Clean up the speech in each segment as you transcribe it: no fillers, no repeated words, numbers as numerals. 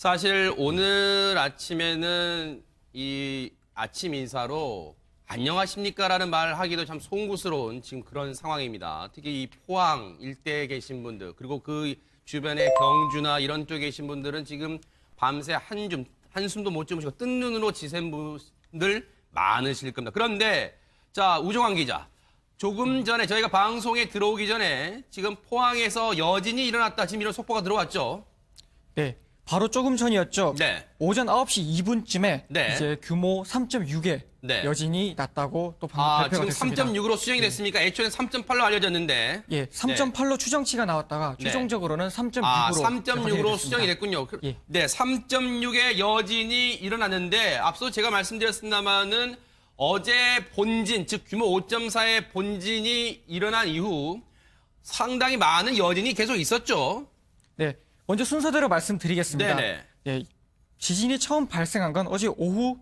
사실 오늘 아침에는 이 아침 인사로 안녕하십니까라는 말을 하기도 참 송구스러운 지금 그런 상황입니다. 특히 이 포항 일대에 계신 분들 그리고 그 주변에 경주나 이런 쪽에 계신 분들은 지금 밤새 한숨도 못 주무시고 뜬 눈으로 지샌 분들 많으실 겁니다. 그런데 자, 우종환 기자. 조금 전에 저희가 방송에 들어오기 전에 지금 포항에서 여진이 일어났다. 지금 이런 속보가 들어왔죠. 네, 바로 조금 전이었죠. 네. 오전 9시 2분쯤에 네. 이제 규모 3.6의 네. 여진이 났다고 또 방금 발표가 지금 됐습니다. 3.6으로 수정이 됐습니까? 애초에는 3.8로 알려졌는데. 예, 3.8로 추정치가 나왔다가 네. 최종적으로는 3.6으로 3.6으로 수정이 됐군요. 예. 네, 3.6의 여진이 일어났는데 앞서 제가 말씀드렸습니다마는 어제 본진, 즉 규모 5.4의 본진이 일어난 이후 상당히 많은 여진이 계속 있었죠. 네, 먼저 순서대로 말씀드리겠습니다. 네네. 예, 지진이 처음 발생한 건 어제 오후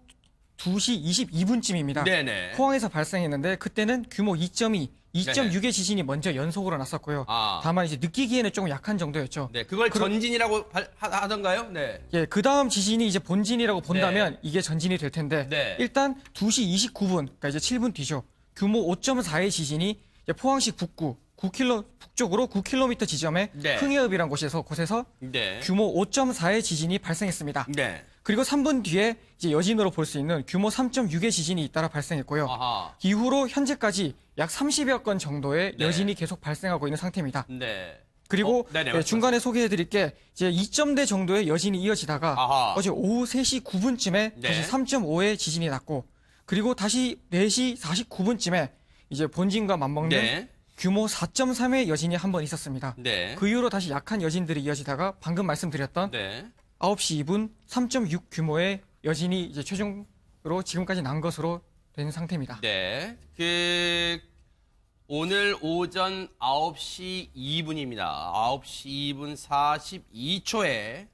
2시 22분쯤입니다. 네네. 포항에서 발생했는데 그때는 규모 2.2, 2.6의 지진이 먼저 연속으로 났었고요. 다만 이제 느끼기에는 조금 약한 정도였죠. 네, 그걸 전진이라고 하던가요? 네. 예, 그 다음 지진이 이제 본진이라고 본다면 이게 전진이 될 텐데 일단 2시 29분, 그러니까 이제 7분 뒤죠. 규모 5.4의 지진이 이제 포항시 북구 9km 북쪽으로 9km 지점에 흥해읍이란 곳에서 규모 5.4의 지진이 발생했습니다. 네. 그리고 3분 뒤에 이제 여진으로 볼 수 있는 규모 3.6의 지진이 잇따라 발생했고요. 이후로 현재까지 약 30여 건 정도의 여진이 계속 발생하고 있는 상태입니다. 네. 그리고 중간에 소개해드릴 게 이제 2점대 정도의 여진이 이어지다가 어제 오후 3시 9분쯤에 다시 3.5의 지진이 났고 그리고 다시 4시 49분쯤에 이제 본진과 맞먹는 규모 4.3의 여진이 한 번 있었습니다. 그 이후로 다시 약한 여진들이 이어지다가 방금 말씀드렸던 9시 2분 3.6 규모의 여진이 이제 최종으로 지금까지 난 것으로 된 상태입니다. 네. 오늘 오전 9시 2분입니다. 9시 2분 42초에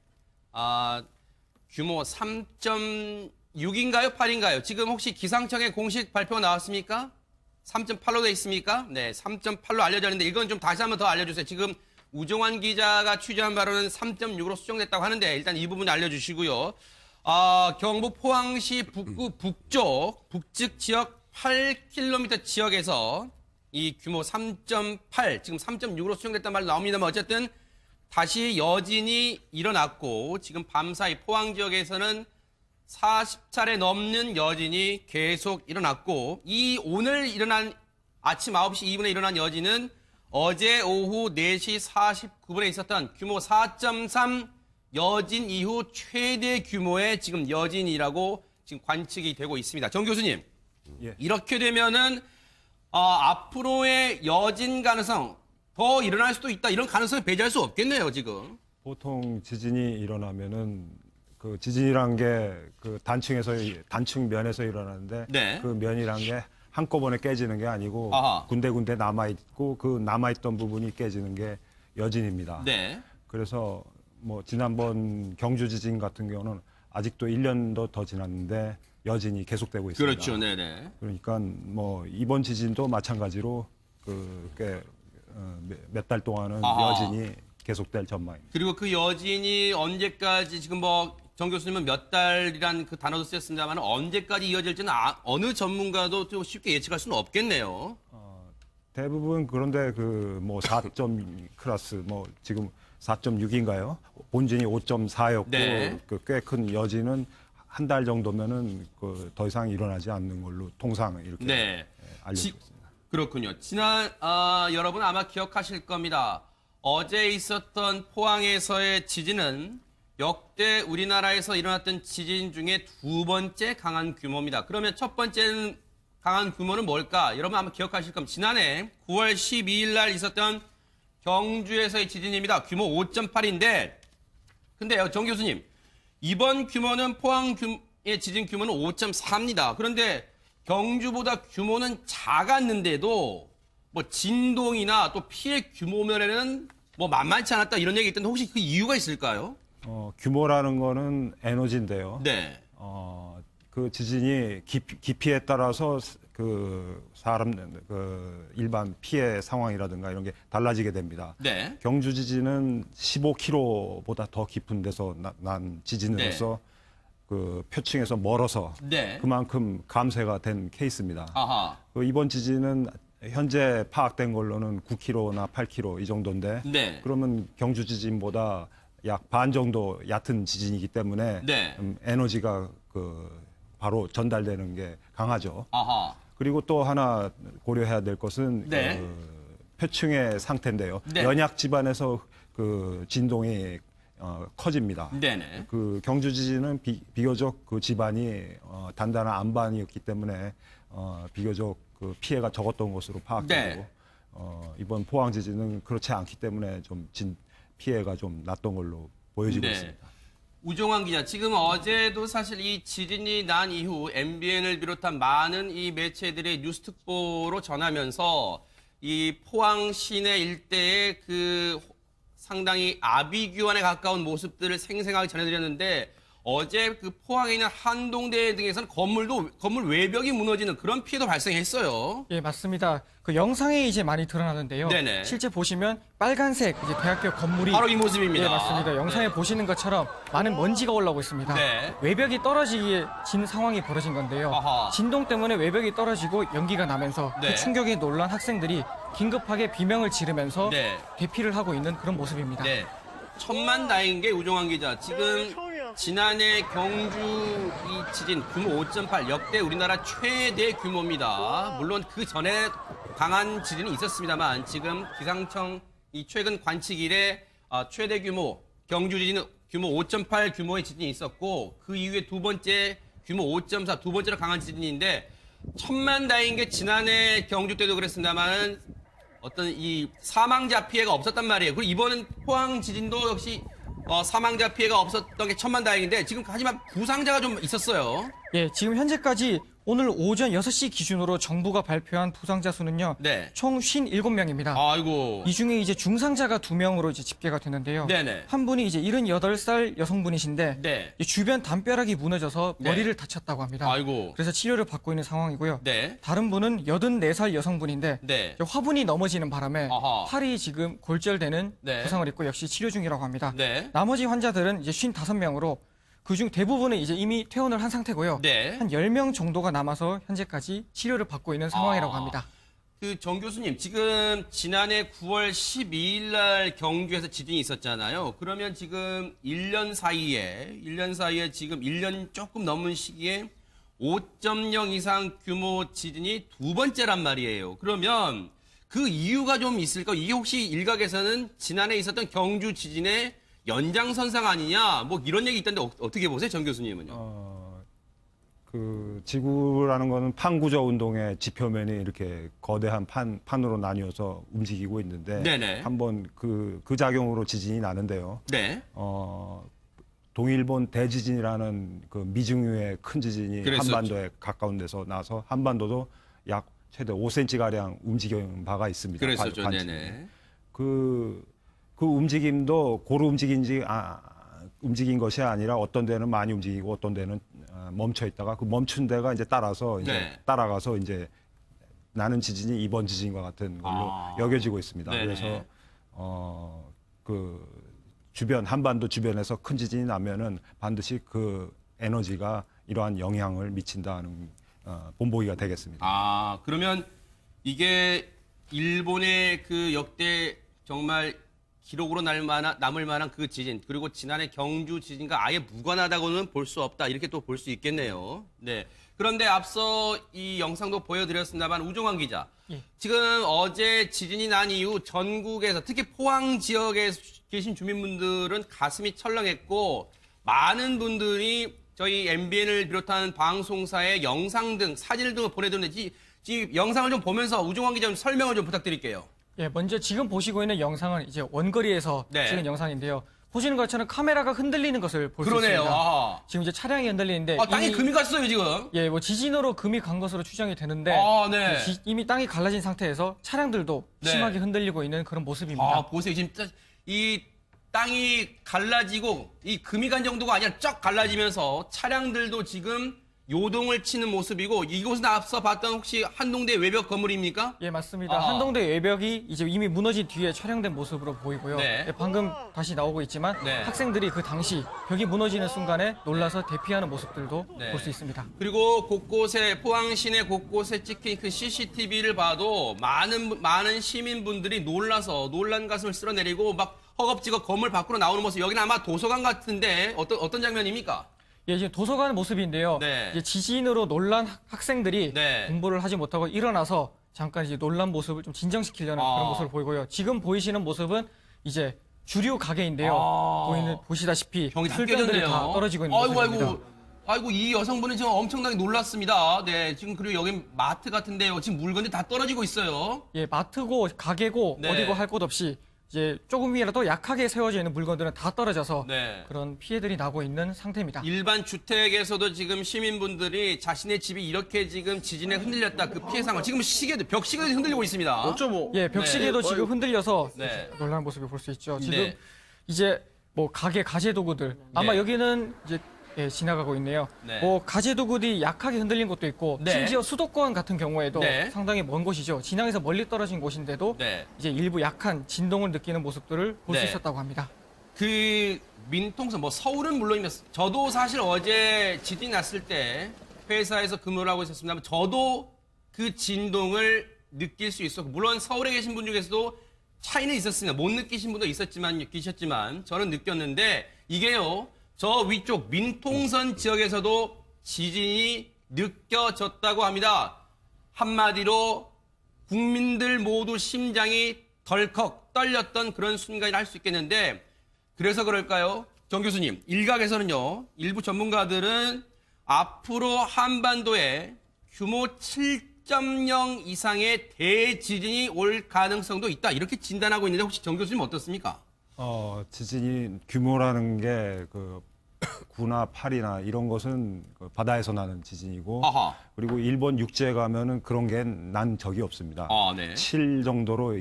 규모 3.6인가요? 8인가요? 지금 혹시 기상청의 공식 발표가 나왔습니까? 3.8로 돼 있습니까? 네, 3.8로 알려졌는데 이건 좀 다시 한번 더 알려주세요. 지금 우종환 기자가 취재한 바로는 3.6으로 수정됐다고 하는데 일단 이 부분 알려주시고요. 경북 포항시 북구 북쪽 북측 지역 8km 지역에서 이 규모 3.8 지금 3.6으로 수정됐단 말 나옵니다만 어쨌든 다시 여진이 일어났고 지금 밤사이 포항 지역에서는 40차례 넘는 여진이 계속 일어났고 이 오늘 일어난 아침 9시 2분에 일어난 여진은 어제 오후 4시 49분에 있었던 규모 4.3 여진 이후 최대 규모의 지금 여진이라고 지금 관측이 되고 있습니다. 정 교수님, 이렇게 되면은 앞으로의 여진 가능성 더 일어날 수도 있다. 이런 가능성을 배제할 수 없겠네요, 지금. 보통 지진이 일어나면은 그 지진이란 게 그 단층 면에서 일어나는데 그 면이란 게 한꺼번에 깨지는 게 아니고 군데군데 남아있고 그 남아있던 부분이 깨지는 게 여진입니다. 그래서 뭐 지난번 경주 지진 같은 경우는 아직도 1년도 더 지났는데 여진이 계속되고 있습니다. 그렇죠, 네네. 그러니까 뭐 이번 지진도 마찬가지로 몇 달 동안은 여진이 계속될 전망입니다. 그리고 그 여진이 언제까지 지금 뭐 정 교수님은 몇 달이란 그 단어도 쓰셨습니다만 언제까지 이어질지는 어느 전문가도 좀 쉽게 예측할 수는 없겠네요. 대부분 그런데 그 뭐 4점 클래스 뭐 지금 4.6인가요? 본진이 5.4였고 그 꽤 큰 여진은 한 달 정도면은 그 더 이상 일어나지 않는 걸로 통상 이렇게 알려져 있습니다. 그렇군요. 여러분 아마 기억하실 겁니다. 어제 있었던 포항에서의 지진은 역대 우리나라에서 일어났던 지진 중에 두 번째 강한 규모입니다. 그러면 첫 번째 강한 규모는 뭘까? 여러분 아마 기억하실 겁니다. 지난해 9월 12일 날 있었던 경주에서의 지진입니다. 규모 5.8인데 근데요, 정 교수님. 이번 규모는 포항의 지진 규모는 5.4입니다. 그런데 경주보다 규모는 작았는데도 뭐 진동이나 또 피해 규모 면에는 뭐 만만치 않았다 이런 얘기 있던데 혹시 그 이유가 있을까요? 규모라는 거는 에너지인데요. 그 지진이 깊이에 따라서 사람 일반 피해 상황이라든가 이런 게 달라지게 됩니다. 네. 경주 지진은 15km보다 더 깊은 데서 난 지진으로서 그 표층에서 멀어서 그만큼 감쇄가 된 케이스입니다. 이번 지진은 현재 파악된 걸로는 9km나 8km 이 정도인데 그러면 경주 지진보다 약 반 정도 얕은 지진이기 때문에 에너지가 바로 전달되는 게 강하죠. 그리고 또 하나 고려해야 될 것은 표층의 상태인데요. 연약 지반에서 그 진동이 커집니다. 그 경주 지진은 비교적 그 지반이 단단한 안반이었기 때문에 비교적 그 피해가 적었던 것으로 파악되고 이번 포항 지진은 그렇지 않기 때문에 좀 피해가 좀 났던 걸로 보여지고 있습니다. 우종환 기자, 지금 어제도 사실 이 지진이 난 이후 MBN을 비롯한 많은 이 매체들의 뉴스 특보로 전하면서 이 포항 시내 일대의 그 상당히 아비규환에 가까운 모습들을 생생하게 전해드렸는데 어제 그 포항에 있는 한동대 등에서는 건물 외벽이 무너지는 그런 피해도 발생했어요. 예, 맞습니다. 그 영상에 이제 많이 드러나는데요. 실제 보시면 빨간색 이제 대학교 건물이 바로 이 모습입니다. 예, 맞습니다. 영상에 보시는 것처럼 많은 먼지가 올라오고 있습니다. 외벽이 떨어진 상황이 벌어진 건데요. 진동 때문에 외벽이 떨어지고 연기가 나면서 그 충격에 놀란 학생들이 긴급하게 비명을 지르면서 대피를 하고 있는 그런 모습입니다. 천만다행인 게 우종환 기자, 지금 지난해 경주 이 지진 규모 5.8 역대 우리나라 최대 규모입니다. 물론 그 전에 강한 지진이 있었습니다만 지금 기상청 이 최근 관측 이래 최대 규모 경주 지진 규모 5.8 규모의 지진이 있었고 그 이후에 두 번째 규모 5.4 두 번째로 강한 지진인데 천만다행인 게 지난해 경주 때도 그랬습니다만 어떤 이 사망자 피해가 없었단 말이에요. 그리고 이번은 포항 지진도 역시 사망자 피해가 없었던 게 천만다행인데 지금 하지만 부상자가 좀 있었어요. 예, 지금 현재까지 오늘 오전 6시 기준으로 정부가 발표한 부상자 수는요. 총 57명입니다. 아이고. 이 중에 이제 중상자가 2명으로 이제 집계가 되는데요. 한 분이 이제 78살 여성분이신데 주변 담벼락이 무너져서 머리를 다쳤다고 합니다. 아이고. 그래서 치료를 받고 있는 상황이고요. 다른 분은 84살 여성분인데 화분이 넘어지는 바람에 팔이 지금 골절되는 부상을 입고 역시 치료 중이라고 합니다. 나머지 환자들은 이제 55명으로 그중 대부분은 이제 이미 퇴원을 한 상태고요. 한 10명 정도가 남아서 현재까지 치료를 받고 있는 상황이라고 합니다. 정 교수님, 지금 지난해 9월 12일 날 경주에서 지진이 있었잖아요. 그러면 지금 1년 사이에 지금 1년 조금 넘은 시기에 5.0 이상 규모 지진이 두 번째란 말이에요. 그러면 그 이유가 좀 있을까? 이게 혹시 일각에서는 지난해 있었던 경주 지진의 연장선상 아니냐, 뭐 이런 얘기 있던데 어떻게 보세요, 정 교수님은요? 그 지구라는 거는 판구조 운동의 지표면이 이렇게 거대한 판으로 나뉘어서 움직이고 있는데 한번 그 작용으로 지진이 나는데요. 동일본 대지진이라는 그 미증유의 큰 지진이 한반도에 가까운 데서 나서 한반도도 약 최대 5cm 가량 움직인 바가 있습니다. 그랬었죠. 그 움직임도 고루 움직인 것이 아니라 어떤 데는 많이 움직이고 어떤 데는 멈춰 있다가 그 멈춘 데가 이제 따라가서 이제 나는 지진이 이번 지진과 같은 걸로 여겨지고 있습니다. 그래서 그 한반도 주변에서 큰 지진이 나면은 반드시 그 에너지가 이러한 영향을 미친다는 본보기가 되겠습니다. 그러면 이게 일본의 그 역대 정말 기록으로 남을 만한 그 지진, 그리고 지난해 경주 지진과 아예 무관하다고는 볼 수 없다. 이렇게 또 볼 수 있겠네요. 그런데 앞서 이 영상도 보여드렸습니다만 우종환 기자, 지금 어제 지진이 난 이후 전국에서 특히 포항 지역에 계신 주민분들은 가슴이 철렁했고 많은 분들이 저희 MBN을 비롯한 방송사에 영상 등 사진을 등 보내드렸는데 이 영상을 좀 보면서 우종환 기자 좀 설명을 좀 부탁드릴게요. 예, 먼저 지금 보시고 있는 영상은 이제 원거리에서 찍은 영상인데요. 보시는 것처럼 카메라가 흔들리는 것을 볼 수 있습니다. 지금 이제 차량이 흔들리는데 땅에 금이 갔어요, 지금. 예, 뭐 지진으로 금이 간 것으로 추정이 되는데 이미 땅이 갈라진 상태에서 차량들도 심하게 흔들리고 있는 그런 모습입니다. 보세요. 지금 이 땅이 갈라지고 이 금이 간 정도가 아니라 쫙 갈라지면서 차량들도 지금 요동을 치는 모습이고 이곳은 앞서 봤던 혹시 한동대 외벽 건물입니까? 예, 맞습니다. 아하. 한동대 외벽이 이제 이미 무너진 뒤에 촬영된 모습으로 보이고요. 네. 예, 방금 다시 나오고 있지만 네. 학생들이 그 당시 벽이 무너지는 순간에 놀라서 대피하는 모습들도 네. 볼 수 있습니다. 그리고 곳곳에 포항 시내 곳곳에 찍힌 그 CCTV를 봐도 많은 시민분들이 놀라서 놀란 가슴을 쓸어내리고 막 허겁지겁 건물 밖으로 나오는 모습. 여기는 아마 도서관 같은데 어떤 장면입니까? 예, 지금 도서관 모습인데요. 네. 이제 지진으로 놀란 학생들이 네. 공부를 하지 못하고 일어나서 잠깐 이제 놀란 모습을 좀 진정시키려는 그런 모습을 보이고요. 지금 보이시는 모습은 이제 주류 가게인데요. 보시다시피 병이 다 술병들이 깨졌네요. 다 떨어지고 있는 모습입니다. 아이고 이 여성분은 지금 엄청나게 놀랐습니다. 네, 지금 그리고 여기 마트 같은데요. 지금 물건이 다 떨어지고 있어요. 예, 마트고 가게고 네. 어디고 할 곳 없이 이제 조금이라도 약하게 세워져 있는 물건들은 다 떨어져서 네. 그런 피해들이 나고 있는 상태입니다. 일반 주택에서도 지금 시민분들이 자신의 집이 이렇게 지금 지진에 흔들렸다 그 피해 상황 지금 벽시계도 흔들리고 있습니다. 5.5. 예, 벽시계도 네. 지금 흔들려서 네. 놀라는 모습을 볼 수 있죠. 지금 네. 이제 뭐 가게 가재 도구들 아마 네. 여기는 이제 예, 지나가고 있네요. 네. 뭐 가재 도구들이 약하게 흔들린 곳도 있고 네. 심지어 수도권 같은 경우에도 네. 상당히 먼 곳이죠. 진앙에서 멀리 떨어진 곳인데도 네. 이제 일부 약한 진동을 느끼는 모습들을 볼 수 네. 있었다고 합니다. 그 민통선 뭐 서울은 물론이면 저도 사실 어제 지진이 났을 때 회사에서 근무를 하고 있었습니다만 저도 그 진동을 느낄 수 있었고 물론 서울에 계신 분 중에서도 차이는 있었습니다. 못 느끼신 분도 계셨지만 저는 느꼈는데 이게요. 저 위쪽 민통선 지역에서도 지진이 느껴졌다고 합니다. 한마디로 국민들 모두 심장이 덜컥 떨렸던 그런 순간이라 할 수 있겠는데 그래서 그럴까요? 정 교수님, 일각에서는요. 일부 전문가들은 앞으로 한반도에 규모 7.0 이상의 대지진이 올 가능성도 있다. 이렇게 진단하고 있는데 혹시 정 교수님 어떻습니까? 지진이 규모라는 게 그 구나 팔이나 이런 것은 그 바다에서 나는 지진이고 아하. 그리고 일본 육지에 가면은 그런 게 난 적이 없습니다. 아, 네. 7 정도로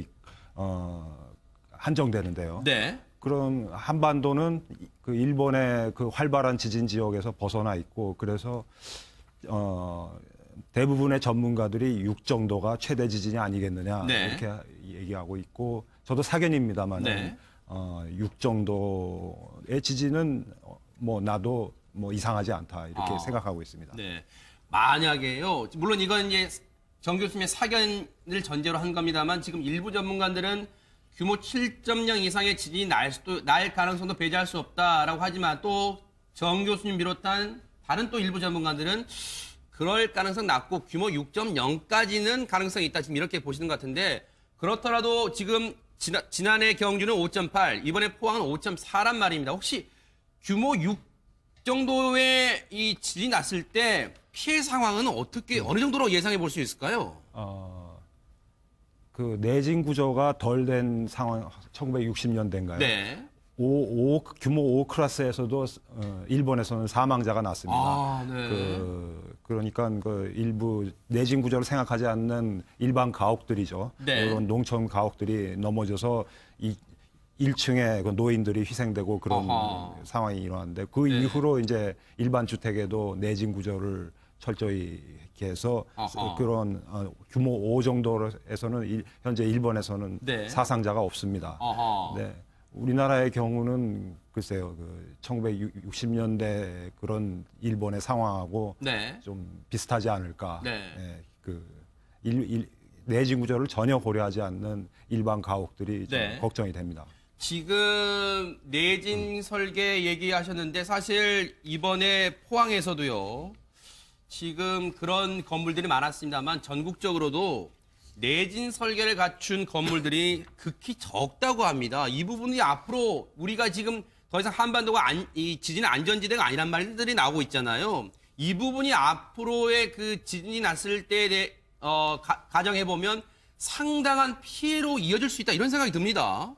한정되는데요. 네. 그런 한반도는 그 일본의 그 활발한 지진 지역에서 벗어나 있고 그래서 대부분의 전문가들이 6 정도가 최대 지진이 아니겠느냐 네. 이렇게 얘기하고 있고 저도 사견입니다만 네. 6 정도의 지진은 뭐 나도 뭐 이상하지 않다 이렇게 생각하고 있습니다. 네. 만약에요. 물론 이건 이제 정 교수님의 사견을 전제로 한 겁니다만 지금 일부 전문가들은 규모 7.0 이상의 지진이 날 가능성도 배제할 수 없다라고 하지만 또 정 교수님 비롯한 다른 또 일부 전문가들은 그럴 가능성 낮고 규모 6.0까지는 가능성이 있다. 지금 이렇게 보시는 것 같은데 그렇더라도 지금 지난해 경주는 5.8, 이번에 포항은 5.4란 말입니다. 혹시 규모 6 정도의 이 지진이 났을 때 피해 상황은 어느 정도로 예상해 볼 수 있을까요? 그 내진 구조가 덜 된 상황 1960년대인가요? 네. 규모 5 클래스에서도 일본에서는 사망자가 났습니다. 아, 네. 그러니까 그 일부 내진 구조를 생각하지 않는 일반 가옥들이죠. 네. 이런 농촌 가옥들이 넘어져서 1층에 그 노인들이 희생되고 그런 아하. 상황이 일어났는데 그 네. 이후로 이제 일반 주택에도 내진 구조를 철저히 이렇게 해서 아하. 그런 규모 5 정도에서는 현재 일본에서는 네. 사상자가 없습니다. 아하. 네. 우리나라의 경우는 글쎄요, 그 1960년대 그런 일본의 상황하고 네. 좀 비슷하지 않을까. 네. 내진 구조를 전혀 고려하지 않는 일반 가옥들이 좀 네. 걱정이 됩니다. 지금 내진 설계 얘기하셨는데 사실 이번에 포항에서도요. 지금 그런 건물들이 많았습니다만 전국적으로도 내진 설계를 갖춘 건물들이 극히 적다고 합니다. 이 부분이 앞으로 우리가 지금 더 이상 한반도가 이 지진 안전지대가 아니란 말들이 나오고 있잖아요. 이 부분이 앞으로의 그 지진이 났을 때에 가정해 보면 상당한 피해로 이어질 수 있다 이런 생각이 듭니다.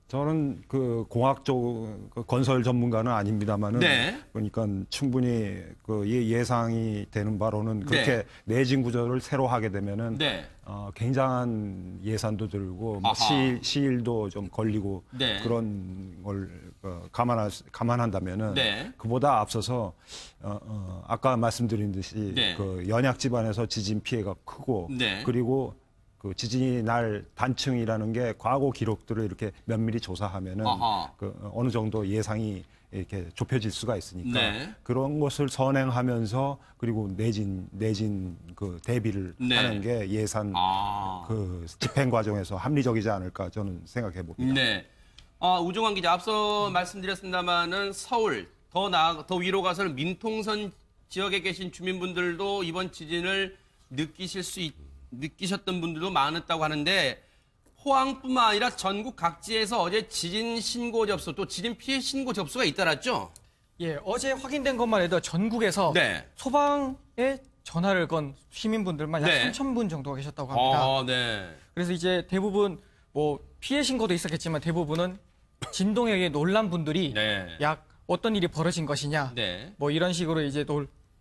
저는 그 공학 쪽 건설 전문가는 아닙니다만은 네. 그러니까 충분히 그 예상이 되는 바로는 그렇게 네. 내진 구조를 새로 하게 되면은 네. 굉장한 예산도 들고 뭐 시일도 좀 걸리고 네. 그런 걸 감안한다면은 네. 그보다 앞서서 아까 말씀드린 듯이 네. 그 연약 지반에서 지진 피해가 크고 네. 그리고 그 지진이 날 단층이라는 게 과거 기록들을 이렇게 면밀히 조사하면은 그 어느 정도 예상이 이렇게 좁혀질 수가 있으니까 네. 그런 것을 선행하면서 그리고 내진 그 대비를 네. 하는 게 예산 그 집행 과정에서 합리적이지 않을까 저는 생각해 봅니다. 네. 우종환 기자 앞서 말씀드렸습니다만은 서울 더 위로 가서는 민통선 지역에 계신 주민분들도 이번 지진을 느끼셨던 분들도 많았다고 하는데 포항뿐만 아니라 전국 각지에서 어제 지진 신고 접수 또 지진 피해 신고 접수가 잇따랐죠? 예, 어제 확인된 것만 해도 전국에서 네. 소방에 전화를 건 시민분들만 약 네. 3,000분 정도가 계셨다고 합니다. 네. 그래서 이제 대부분 뭐 피해 신고도 있었겠지만 대부분은 진동에 의해 놀란 분들이 네. 약 어떤 일이 벌어진 것이냐 네. 뭐 이런 식으로 이제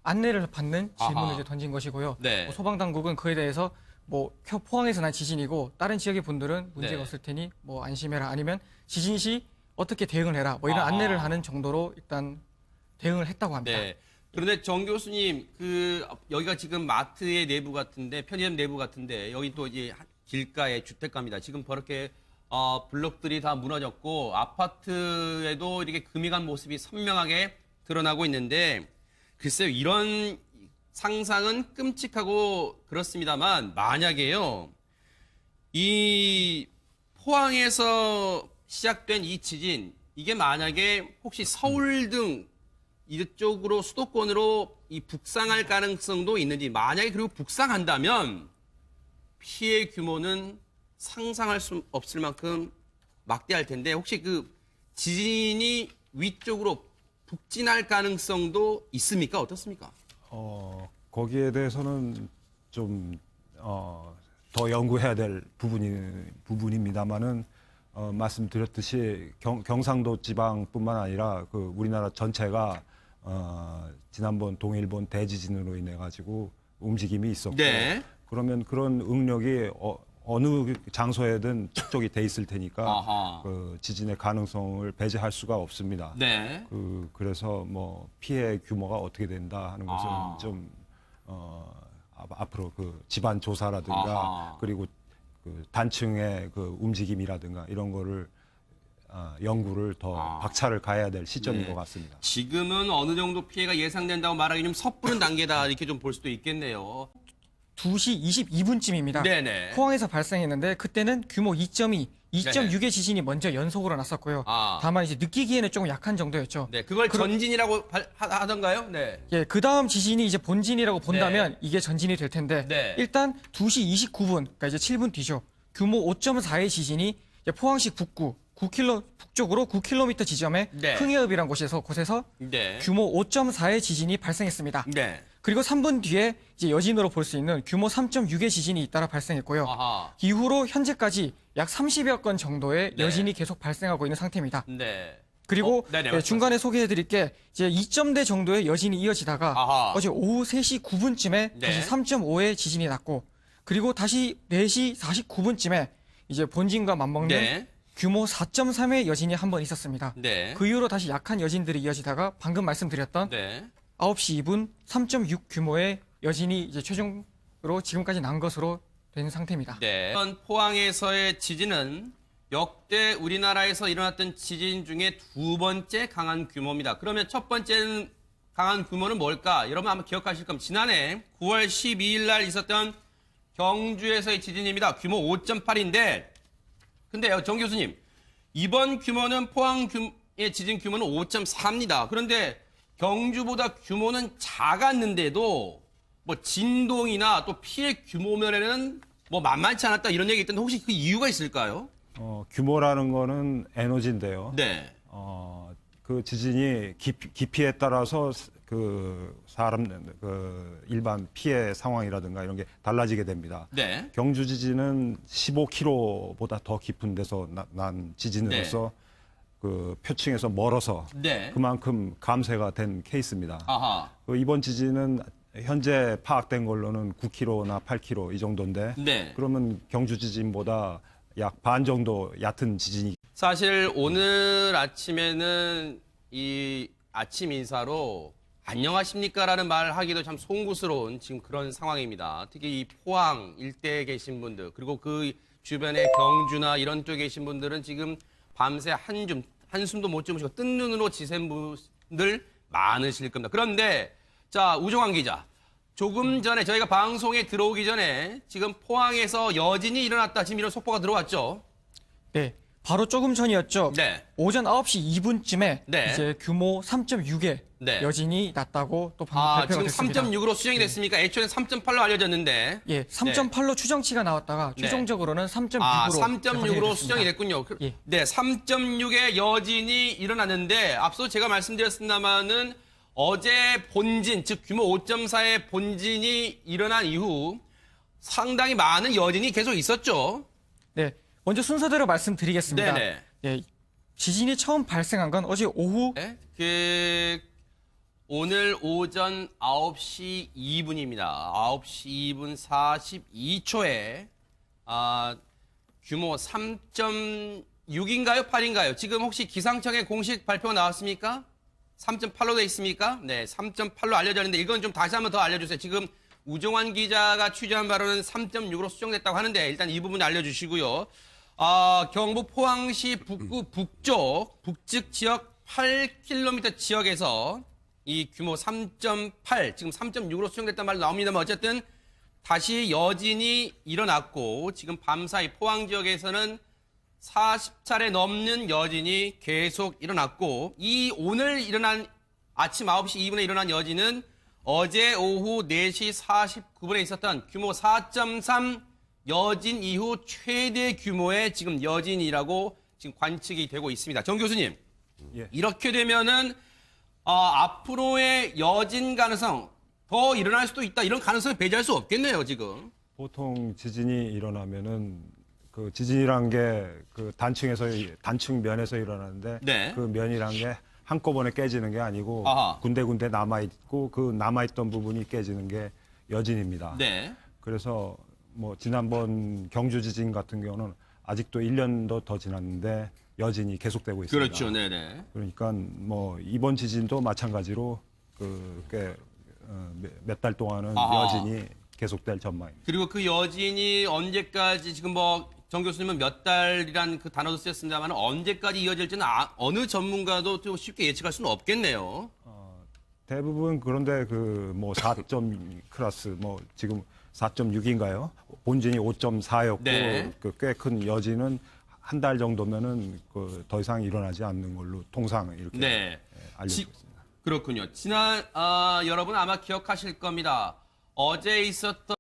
안내를 받는 질문을 아하. 이제 던진 것이고요. 네. 뭐 소방당국은 그에 대해서 뭐 포항에서 난 지진이고 다른 지역의 분들은 문제가 네. 없을 테니 뭐 안심해라 아니면 지진 시 어떻게 대응을 해라 뭐 이런 안내를 하는 정도로 일단 대응을 했다고 합니다. 네. 그런데 정 교수님, 여기가 지금 마트의 내부 같은데, 편의점 내부 같은데, 여기 또 이제 길가에 주택가입니다. 지금 그렇게, 블록들이 다 무너졌고, 아파트에도 이렇게 금이 간 모습이 선명하게 드러나고 있는데, 글쎄요, 이런 상상은 끔찍하고 그렇습니다만, 만약에요, 이 포항에서 시작된 이 지진, 이게 만약에 혹시 서울 등 이쪽으로 수도권으로 이 북상할 가능성도 있는지 만약에 그리고 북상한다면 피해 규모는 상상할 수 없을 만큼 막대할 텐데 혹시 그 지진이 위쪽으로 북진할 가능성도 있습니까? 어떻습니까? 거기에 대해서는 좀 더 연구해야 될 부분입니다만은 말씀드렸듯이 경상도 지방뿐만 아니라 그 우리나라 전체가 지난번 동일본 대지진으로 인해 가지고 움직임이 있었고 네. 그러면 그런 응력이 어느 장소에든 축적이 돼 있을 테니까 그 지진의 가능성을 배제할 수가 없습니다. 네. 그래서 뭐 피해 규모가 어떻게 된다 하는 것은 좀 앞으로 그 집안 조사라든가 그리고 그 단층의 그 움직임이라든가 이런 거를 연구를 더 박차를 가해야 될 시점인 것 같습니다. 지금은 어느 정도 피해가 예상된다고 말하기 좀 섣부른 단계다 이렇게 좀 볼 수도 있겠네요. 2시 22분쯤입니다. 네네. 포항에서 발생했는데 그때는 규모 2.2, 2.6의 지진이 먼저 연속으로 났었고요. 다만 이제 느끼기에는 조금 약한 정도였죠. 네, 그걸 전진이라고 하던가요? 네. 예, 그 다음 지진이 이제 본진이라고 본다면 이게 전진이 될 텐데 일단 2시 29분, 그러니까 이제 7분 뒤죠. 규모 5.4의 지진이 이제 포항시 북쪽으로 9km 지점에 흥해읍이라는 곳에서 규모 5.4의 지진이 발생했습니다. 네. 그리고 3분 뒤에 이제 여진으로 볼 수 있는 규모 3.6의 지진이 잇따라 발생했고요. 이후로 현재까지 약 30여 건 정도의 여진이 계속 발생하고 있는 상태입니다. 네. 그리고 중간에 소개해드릴 게 이제 2점대 정도의 여진이 이어지다가 어제 오후 3시 9분쯤에 다시 3.5의 지진이 났고 그리고 다시 4시 49분쯤에 이제 본진과 맞먹는 규모 4.3의 여진이 한 번 있었습니다. 그 이후로 다시 약한 여진들이 이어지다가 방금 말씀드렸던 9시 2분 3.6 규모의 여진이 이제 최종으로 지금까지 난 것으로 된 상태입니다. 네. 포항에서의 지진은 역대 우리나라에서 일어났던 지진 중에 두 번째 강한 규모입니다. 그러면 첫 번째 강한 규모는 뭘까? 여러분 아마 기억하실 겁니다. 지난해 9월 12일 날 있었던 경주에서의 지진입니다. 규모 5.8인데 근데요, 정 교수님, 이번 규모는 포항의 지진 규모는 5.4입니다. 그런데 경주보다 규모는 작았는데도 뭐 진동이나 또 피해 규모 면에는 뭐 만만치 않았다 이런 얘기 있던데 혹시 그 이유가 있을까요? 규모라는 거는 에너지인데요. 네. 그 지진이 깊이에 따라서 사람 일반 피해 상황이라든가 이런 게 달라지게 됩니다. 네. 경주 지진은 15km보다 더 깊은 데서 난 지진으로서 그 표층에서 멀어서 그만큼 감쇄가 된 케이스입니다. 아하. 이번 지진은 현재 파악된 걸로는 9km나 8km 이 정도인데 그러면 경주 지진보다 약 반 정도 얕은 지진이. 사실 오늘 아침에는 이 아침 인사로 안녕하십니까라는 말을 하기도 참 송구스러운 지금 그런 상황입니다. 특히 이 포항 일대에 계신 분들 그리고 그 주변에 경주나 이런 쪽에 계신 분들은 지금 밤새 한숨도 못 주무시고 뜬 눈으로 지샌 분들 많으실 겁니다. 그런데 자, 우종환 기자. 조금 전에 저희가 방송에 들어오기 전에 지금 포항에서 여진이 일어났다. 지금 이런 속보가 들어왔죠. 네. 바로 조금 전이었죠. 네. 오전 9시 2분쯤에 이제 규모 3.6의 여진이 났다고 또 방금 발표가 됐습니다. 지금 3.6으로 수정이 됐습니까? 애초에는 3.8로 알려졌는데. 예, 3.8로 추정치가 나왔다가 최종적으로는 3.6으로 3.6으로 수정이 됐군요. 예. 네, 3.6의 여진이 일어났는데 앞서 제가 말씀드렸습니다마는 어제 본진, 즉 규모 5.4의 본진이 일어난 이후 상당히 많은 여진이 계속 있었죠. 네. 먼저 순서대로 말씀드리겠습니다. 네네. 네, 지진이 처음 발생한 건 어제 오후. 오늘 오전 9시 2분입니다. 9시 2분 42초에 규모 3.6인가요? 8인가요? 지금 혹시 기상청의 공식 발표가 나왔습니까? 3.8로 돼 있습니까? 네, 3.8로 알려졌는데 이건 좀 다시 한번 더 알려주세요. 지금 우종환 기자가 취재한 바로는 3.6으로 수정됐다고 하는데 일단 이 부분 알려주시고요. 경북 포항시 북구 북쪽 북측 지역 8km 지역에서 이 규모 3.8 지금 3.6으로 수정됐단 말로 나옵니다만 어쨌든 다시 여진이 일어났고 지금 밤사이 포항 지역에서는 40차례 넘는 여진이 계속 일어났고 이 오늘 일어난 아침 9시 2분에 일어난 여진은 어제 오후 4시 49분에 있었던 규모 4.3 여진 이후 최대 규모의 지금 여진이라고 지금 관측이 되고 있습니다. 정 교수님, 이렇게 되면은 앞으로의 여진 가능성 더 일어날 수도 있다 이런 가능성을 배제할 수 없겠네요 지금. 보통 지진이 일어나면은 그 지진이란 게 그 단층 면에서 일어나는데 그 면이란 게 한꺼번에 깨지는 게 아니고 군데군데 남아있고 그 남아있던 부분이 깨지는 게 여진입니다. 그래서 뭐 지난번 경주 지진 같은 경우는 아직도 1년도 더 지났는데 여진이 계속되고 있습니다. 그렇죠, 네네. 그러니까 뭐 이번 지진도 마찬가지로 몇 달 동안은 여진이 계속될 전망입니다. 그리고 그 여진이 언제까지 지금 뭐 정 교수님은 몇 달이란 그 단어도 쓰셨습니다만 언제까지 이어질지는 어느 전문가도 또 쉽게 예측할 수는 없겠네요. 대부분 그런데 그 뭐 4점 클래스 뭐 지금 4.6인가요? 본진이 5.4였고 그 꽤 큰 여진은 한 달 정도면은 그 더 이상 일어나지 않는 걸로 통상 이렇게 알려지고 있습니다. 그렇군요. 여러분 아마 기억하실 겁니다. 어제 있었던